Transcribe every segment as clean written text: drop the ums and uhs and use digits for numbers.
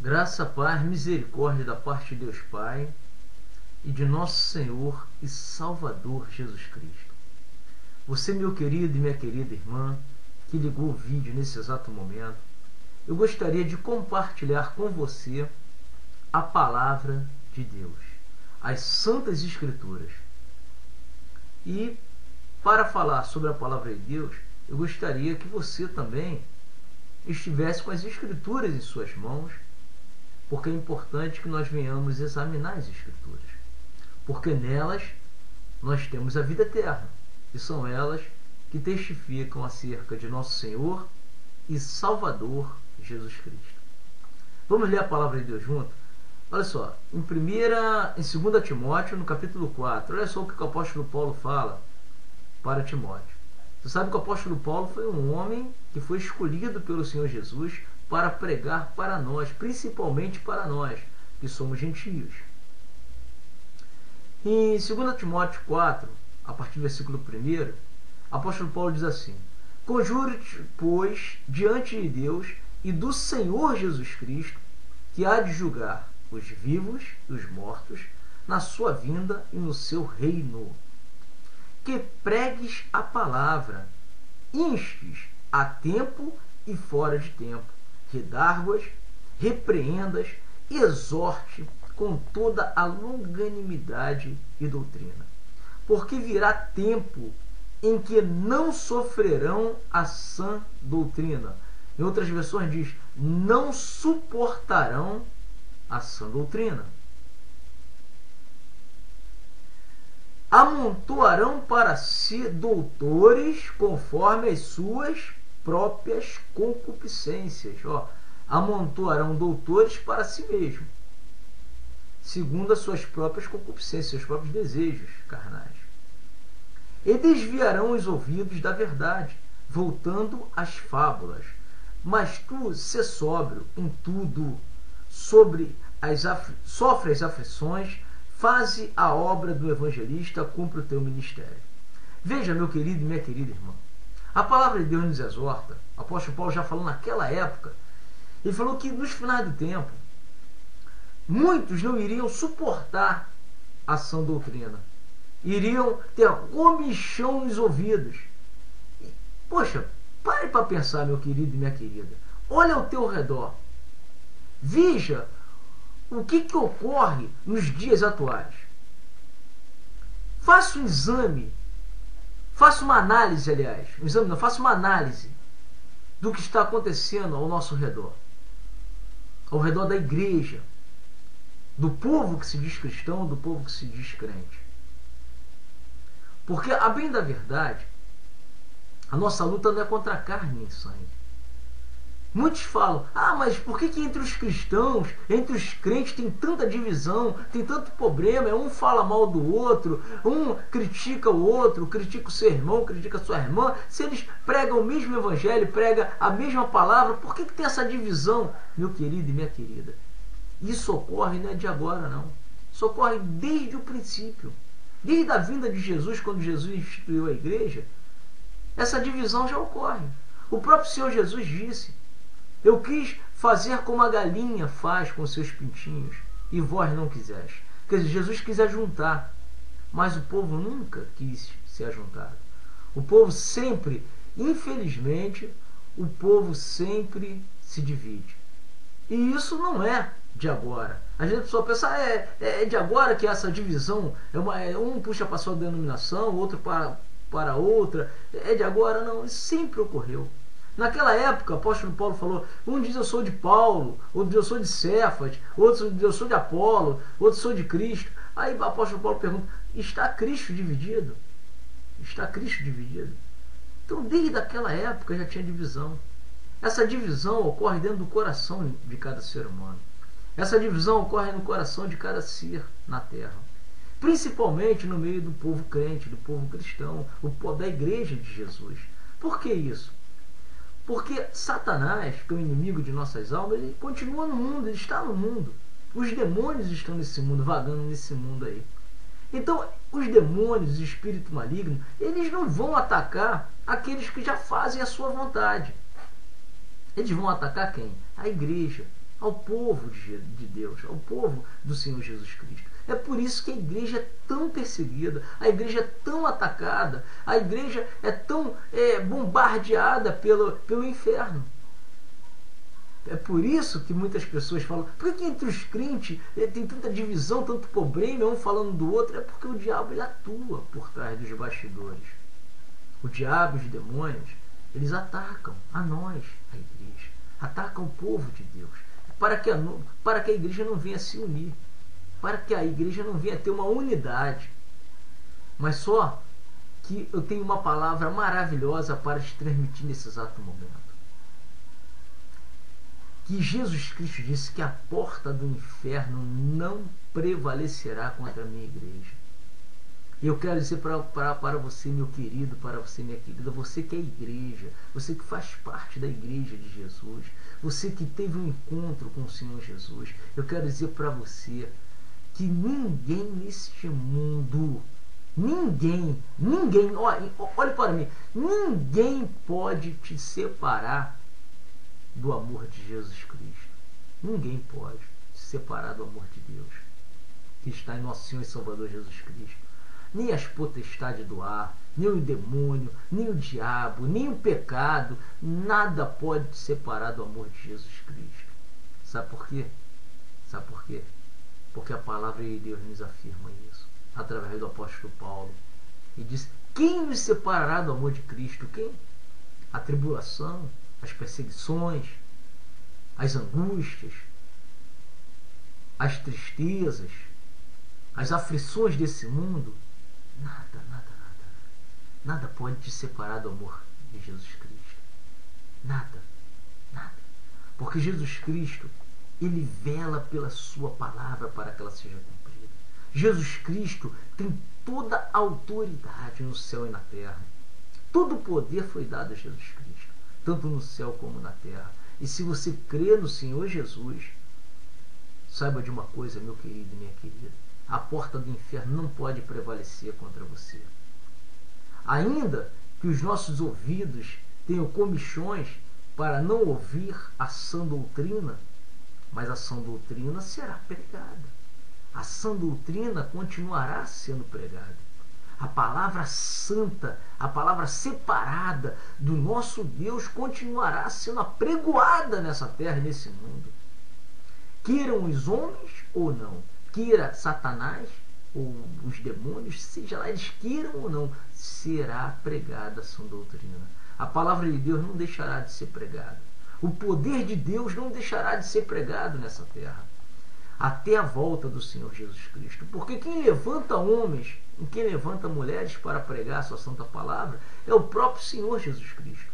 Graça, paz, misericórdia da parte de Deus Pai e de nosso Senhor e Salvador Jesus Cristo. Você, meu querido e minha querida irmã, que ligou o vídeo nesse exato momento, eu gostaria de compartilhar com você a palavra de Deus, as Santas Escrituras. E para falar sobre a palavra de Deus, eu gostaria que você também estivesse com as Escrituras em suas mãos, porque é importante que nós venhamos examinar as Escrituras, porque nelas nós temos a vida eterna, e são elas que testificam acerca de nosso Senhor e Salvador Jesus Cristo. Vamos ler a palavra de Deus junto? Olha só, em 2 Timóteo, no capítulo 4, olha só o que o apóstolo Paulo fala para Timóteo. Você sabe que o apóstolo Paulo foi um homem que foi escolhido pelo Senhor Jesus para pregar para nós, principalmente para nós, que somos gentios. Em 2 Timóteo 4, a partir do versículo 1, o apóstolo Paulo diz assim: Conjuro-te, pois, diante de Deus e do Senhor Jesus Cristo, que há de julgar os vivos e os mortos na sua vinda e no seu reino, que pregues a palavra, instes a tempo e fora de tempo, redarguas, repreendas, exorte com toda a longanimidade e doutrina. Porque virá tempo em que não sofrerão a sã doutrina. Em outras versões diz, não suportarão a sã doutrina. Amontoarão para si doutores conforme as suas próprias concupiscências. Amontoarão doutores para si mesmo, segundo as suas próprias concupiscências, seus próprios desejos carnais. E desviarão os ouvidos da verdade, voltando às fábulas. Mas tu, sê sóbrio em tudo, sofre as aflições, faze a obra do evangelista, cumpre o teu ministério. Veja, meu querido e minha querida irmã, a palavra de Deus nos exorta. O apóstolo Paulo já falou naquela época, ele falou que nos finais do tempo, muitos não iriam suportar a sã doutrina, iriam ter comichão nos ouvidos. Poxa, pare para pensar, meu querido e minha querida, olha ao teu redor, veja o que ocorre nos dias atuais. Faça um exame, faça uma análise, aliás, faça uma análise do que está acontecendo ao nosso redor, ao redor da igreja, do povo que se diz cristão, do povo que se diz crente. Porque, a bem da verdade, a nossa luta não é contra a carne nem sangue. Muitos falam, mas por que entre os cristãos, entre os crentes tem tanta divisão, tem tanto problema, um fala mal do outro, um critica o outro, critica o seu irmão, critica a sua irmã, se eles pregam o mesmo evangelho, pregam a mesma palavra, por que tem essa divisão, meu querido e minha querida? Isso ocorre não é de agora não, isso ocorre desde o princípio, desde a vinda de Jesus, quando Jesus instituiu a igreja, essa divisão já ocorre. O próprio Senhor Jesus disse, eu quis fazer como a galinha faz com seus pintinhos, e vós não quiseste. Quer dizer, Jesus quis ajuntar, mas o povo nunca quis se ajuntar. O povo sempre, infelizmente, o povo sempre se divide. E isso não é de agora. A gente só pensa, é de agora que essa divisão, um puxa para a sua denominação, outro para outra, é de agora? Não, isso sempre ocorreu. Naquela época, o apóstolo Paulo falou, um diz eu sou de Paulo, outro diz eu sou de Cefas, outro diz eu sou de Apolo, outro sou de Cristo. Aí o apóstolo Paulo pergunta, está Cristo dividido? Está Cristo dividido? Então, desde aquela época já tinha divisão. Essa divisão ocorre dentro do coração de cada ser humano. Essa divisão ocorre no coração de cada ser na terra. Principalmente no meio do povo crente, do povo cristão, da igreja de Jesus. Por que isso? Porque Satanás, que é o inimigo de nossas almas, ele continua no mundo, ele está no mundo. Os demônios estão nesse mundo, vagando nesse mundo aí. Então, os demônios, o espírito maligno, eles não vão atacar aqueles que já fazem a sua vontade. Eles vão atacar quem? A igreja. ao povo de Deus, ao povo do Senhor Jesus Cristo. É por isso que a igreja é tão perseguida, a igreja é tão atacada, a igreja é tão bombardeada pelo inferno. É por isso que muitas pessoas falam, por que entre os crentes tem tanta divisão, tanto problema, um falando do outro? É porque o diabo ele atua por trás dos bastidores. O diabo e os demônios, eles atacam a nós, a igreja, atacam o povo de Deus, para que a igreja não venha se unir, para que a igreja não venha ter uma unidade. Mas só que eu tenho uma palavra maravilhosa para te transmitir nesse exato momento. Que Jesus Cristo disse que a porta do inferno não prevalecerá contra a minha igreja. E eu quero dizer para você, meu querido, para você, minha querida, você que é igreja, você que faz parte da igreja de Jesus, você que teve um encontro com o Senhor Jesus, eu quero dizer para você que ninguém neste mundo, ninguém, olhe para mim, ninguém pode te separar do amor de Jesus Cristo. Ninguém pode te separar do amor de Deus que está em nosso Senhor e Salvador Jesus Cristo. Nem as potestades do ar, nem o demônio, nem o diabo, nem o pecado, nada pode te separar do amor de Jesus Cristo. Sabe por quê? Sabe por quê? Porque a palavra de Deus nos afirma isso, através do apóstolo Paulo. E diz, quem nos separará do amor de Cristo? Quem? A tribulação, as perseguições, as angústias, as tristezas, as aflições desse mundo. Nada pode te separar do amor de Jesus Cristo. Nada. Porque Jesus Cristo, ele vela pela sua palavra para que ela seja cumprida. Jesus Cristo tem toda a autoridade no céu e na terra. Todo o poder foi dado a Jesus Cristo, tanto no céu como na terra. E se você crê no Senhor Jesus, saiba de uma coisa, meu querido e minha querida, a porta do inferno não pode prevalecer contra você. Ainda que os nossos ouvidos tenham comichões para não ouvir a sã doutrina, mas a sã doutrina será pregada. A sã doutrina continuará sendo pregada. A palavra santa, a palavra separada do nosso Deus continuará sendo apregoada nessa terra, nesse mundo. Queiram os homens ou não, queira Satanás ou os demônios, seja lá eles queiram ou não, será pregada a sã doutrina. A palavra de Deus não deixará de ser pregada. O poder de Deus não deixará de ser pregado nessa terra, até a volta do Senhor Jesus Cristo. Porque quem levanta homens, quem levanta mulheres para pregar a sua santa palavra, é o próprio Senhor Jesus Cristo.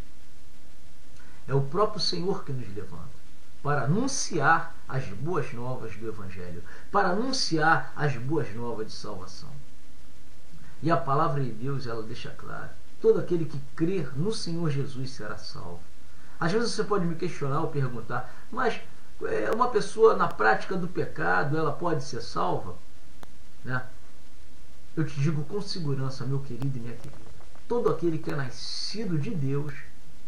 É o próprio Senhor que nos levanta para anunciar as boas novas do Evangelho, para anunciar as boas novas de salvação. E a palavra de Deus, ela deixa claro, todo aquele que crer no Senhor Jesus será salvo. Às vezes você pode me questionar ou perguntar, mas uma pessoa na prática do pecado, ela pode ser salva? Né? Eu te digo com segurança, meu querido e minha querida, todo aquele que é nascido de Deus,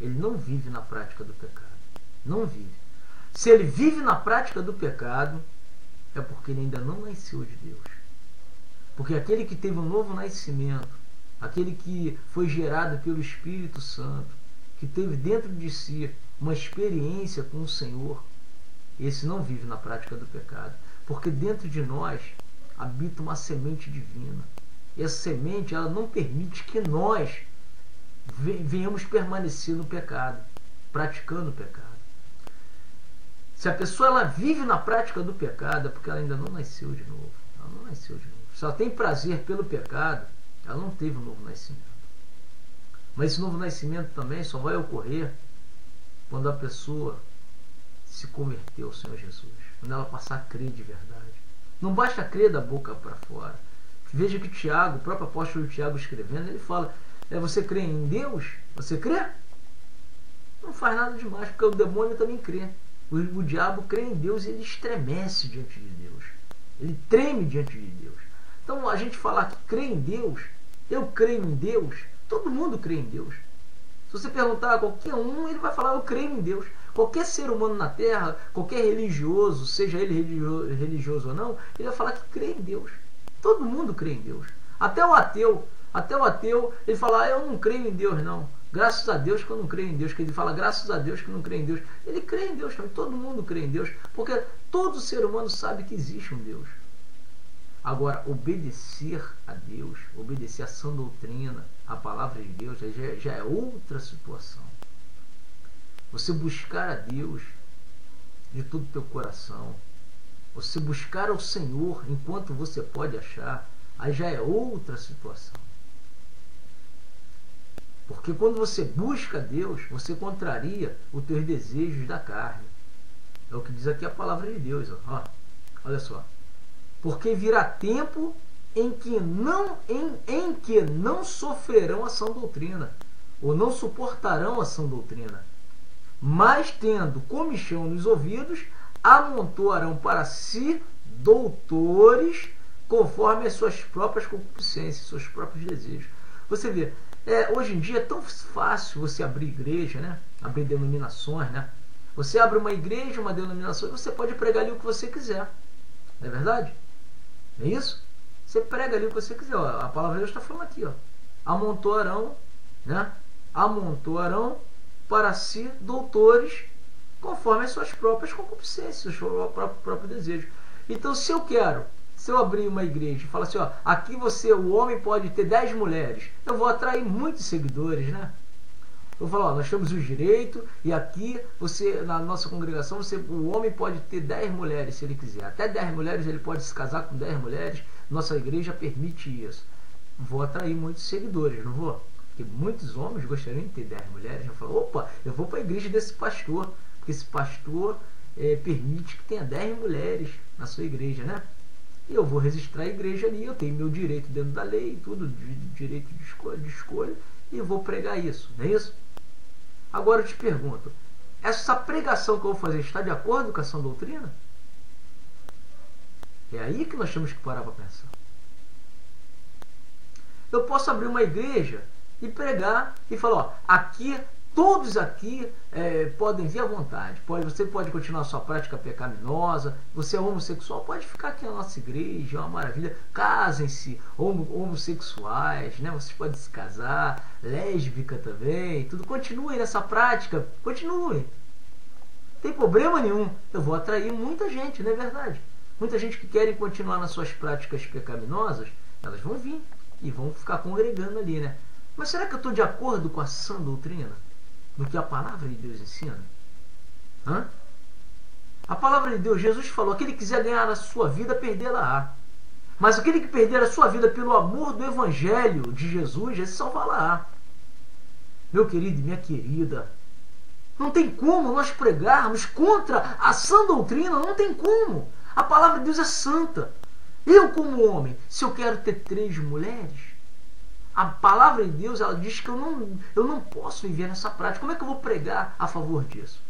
ele não vive na prática do pecado. Não vive. Se ele vive na prática do pecado, é porque ele ainda não nasceu de Deus. Porque aquele que teve um novo nascimento, aquele que foi gerado pelo Espírito Santo, que teve dentro de si uma experiência com o Senhor, esse não vive na prática do pecado. Porque dentro de nós habita uma semente divina. E essa semente, ela não permite que nós venhamos permanecer no pecado, praticando o pecado. Se a pessoa ela vive na prática do pecado, é porque ela ainda não nasceu de novo. Ela não nasceu de novo. Se ela tem prazer pelo pecado, ela não teve um novo nascimento. Mas esse novo nascimento também só vai ocorrer quando a pessoa se converter ao Senhor Jesus, quando ela passar a crer de verdade. Não basta crer da boca para fora. Veja que Tiago, o próprio apóstolo Tiago escrevendo, ele fala, você crê em Deus? Você crê? Não faz nada demais, porque o demônio também crê. O diabo crê em Deus e ele estremece diante de Deus. Ele treme diante de Deus. Então a gente falar que crê em Deus, eu creio em Deus, todo mundo crê em Deus. Se você perguntar a qualquer um, ele vai falar, eu creio em Deus. Qualquer ser humano na Terra, qualquer religioso, seja ele religioso ou não, ele vai falar que crê em Deus. Todo mundo crê em Deus. Até o ateu, ele fala, eu não creio em Deus não. Graças a Deus que eu não creio em Deus. Que ele fala, graças a Deus que eu não creio em Deus. Ele crê em Deus também. Todo mundo crê em Deus. Porque todo ser humano sabe que existe um Deus. Agora, obedecer a Deus, obedecer a sã doutrina, a palavra de Deus, já é outra situação. Você buscar a Deus de todo o teu coração, você buscar ao Senhor enquanto você pode achar, aí já é outra situação. Porque quando você busca a Deus, você contraria os teus desejos da carne. É o que diz aqui a palavra de Deus. Ó. Olha só. Porque virá tempo em que não sofrerão a sã doutrina, ou não suportarão a sã doutrina, mas tendo comichão nos ouvidos, amontoarão para si doutores conforme as suas próprias concupiscências, seus próprios desejos. Você vê, hoje em dia é tão fácil você abrir igreja, né? Abrir denominações, né? Você abre uma igreja, uma denominação, e você pode pregar ali o que você quiser. Não é verdade? Não é isso? Você prega ali o que você quiser. Ó, a palavra de Deus está falando aqui. Ó. Amontoarão, né? Amontoarão para si doutores conforme as suas próprias concupiscências, os seus próprios desejos. Então, se eu abrir uma igreja e falar assim, ó, aqui o homem pode ter 10 mulheres, eu vou atrair muitos seguidores, né? Eu vou falar, ó, nós temos os direitos e aqui na nossa congregação, o homem pode ter 10 mulheres se ele quiser. Até 10 mulheres ele pode se casar com 10 mulheres. Nossa igreja permite isso. Vou atrair muitos seguidores, não vou? Porque muitos homens gostariam de ter 10 mulheres. Eu falo, opa, eu vou para a igreja desse pastor, porque esse pastor permite que tenha 10 mulheres na sua igreja, né? E eu vou registrar a igreja ali, eu tenho meu direito dentro da lei, tudo, direito de escolha, e eu vou pregar isso, não é isso? Agora eu te pergunto, essa pregação que eu vou fazer está de acordo com a sã doutrina? É aí que nós temos que parar para pensar. Eu posso abrir uma igreja e pregar e falar, ó, aqui, todos aqui podem vir à vontade. Você pode continuar a sua prática pecaminosa, você é homossexual, pode ficar aqui na nossa igreja, é uma maravilha. Casem-se, homossexuais, né? Vocês podem se casar, lésbica também, tudo. Continuem nessa prática, continuem. Não tem problema nenhum. Eu vou atrair muita gente, não é verdade? Muita gente que querem continuar nas suas práticas pecaminosas, elas vão vir e vão ficar congregando ali, né? Mas será que eu estou de acordo com a sã doutrina? Do que a palavra de Deus ensina? Hã? A palavra de Deus, Jesus falou, aquele que quiser ganhar a sua vida, perdê-la-á. Mas aquele que perder a sua vida pelo amor do Evangelho de Jesus, esse salvá-la-á. Meu querido e minha querida, não tem como nós pregarmos contra a sã doutrina, não tem como. A palavra de Deus é santa. Eu, como homem, se eu quero ter 3 mulheres, a palavra de Deus, ela diz que eu não posso viver nessa prática. Como é que eu vou pregar a favor disso?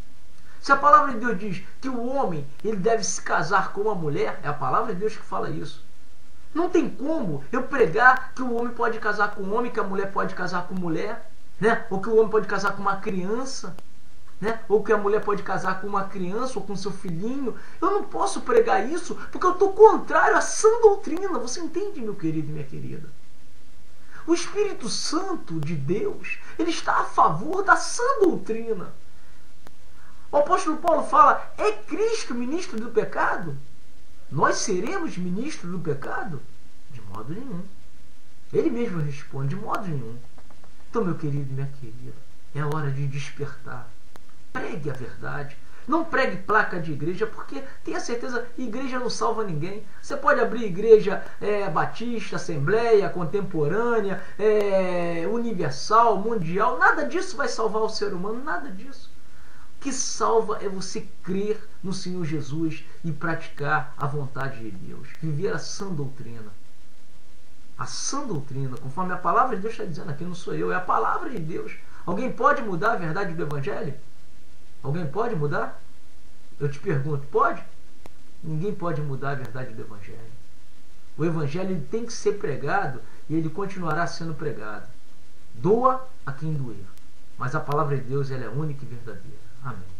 Se a palavra de Deus diz que o homem ele deve se casar com uma mulher, é a palavra de Deus que fala isso. Não tem como eu pregar que o homem pode casar com homem, que a mulher pode casar com mulher, né? Ou que o homem pode casar com uma criança, né? Ou que a mulher pode casar com uma criança ou com seu filhinho. Eu não posso pregar isso porque eu estou contrário à sã doutrina. Você entende, meu querido e minha querida? O Espírito Santo de Deus, ele está a favor da sã doutrina. O apóstolo Paulo fala, é Cristo ministro do pecado? Nós seremos ministros do pecado? De modo nenhum. Ele mesmo responde, de modo nenhum. Então, meu querido e minha querida, é hora de despertar. Pregue a verdade. Não pregue placa de igreja, porque tenha certeza, igreja não salva ninguém. Você pode abrir igreja batista, assembleia, contemporânea, universal, mundial. Nada disso vai salvar o ser humano, nada disso. O que salva é você crer no Senhor Jesus e praticar a vontade de Deus. Viver a sã doutrina. A sã doutrina, conforme a palavra de Deus está dizendo aqui, não sou eu, é a palavra de Deus. Alguém pode mudar a verdade do Evangelho? Alguém pode mudar? Eu te pergunto, pode? Ninguém pode mudar a verdade do Evangelho. O Evangelho ele tem que ser pregado e ele continuará sendo pregado. Doa a quem doer. Mas a palavra de Deus ela é única e verdadeira. Amém.